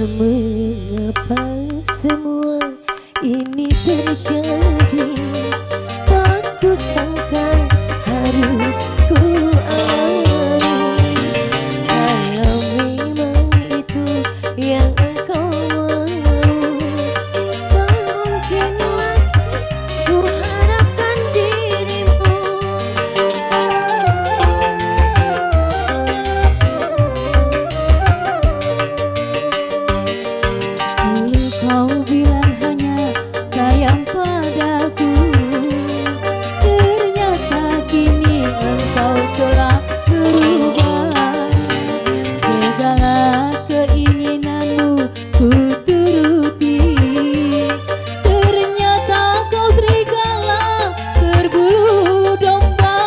Mengapa semua ini terjadi? Tak kusangka harus ku alami. Kalau memang itu yang engkau mau, tak mungkinlah ku harapkan dirimu. Kau bilang hanya sayang padaku, ternyata kini engkau telah berubah. Segala keinginanmu ku turuti, ternyata kau serigala berbulu domba.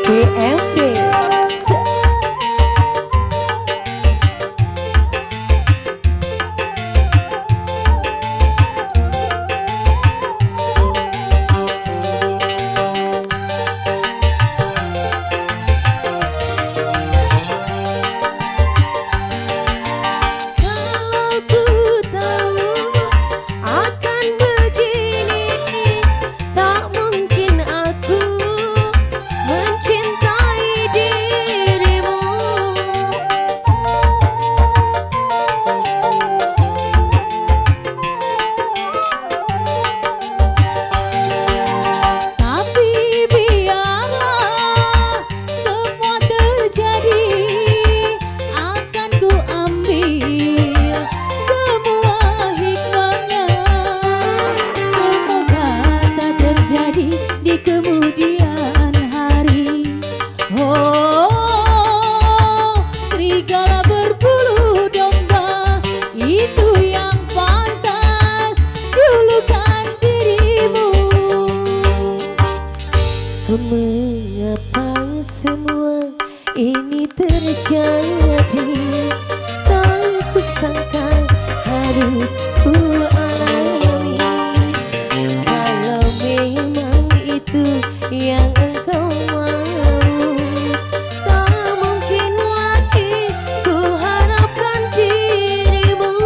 PMD di kemudian hari. Oh, serigala berbulu domba, itu yang pantas julukan dirimu. Mengapa semua ini terjadi? Tak kusangka harus ku alami. Kalau memang itu yang engkau mau, tak mungkin lagi ku harapkan dirimu.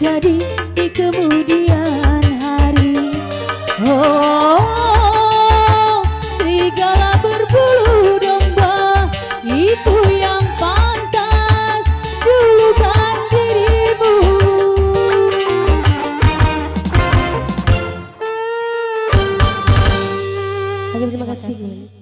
Jadi di kemudian hari. Oh, serigala berbulu domba, itu yang pantas julukan dirimu. Terima kasih.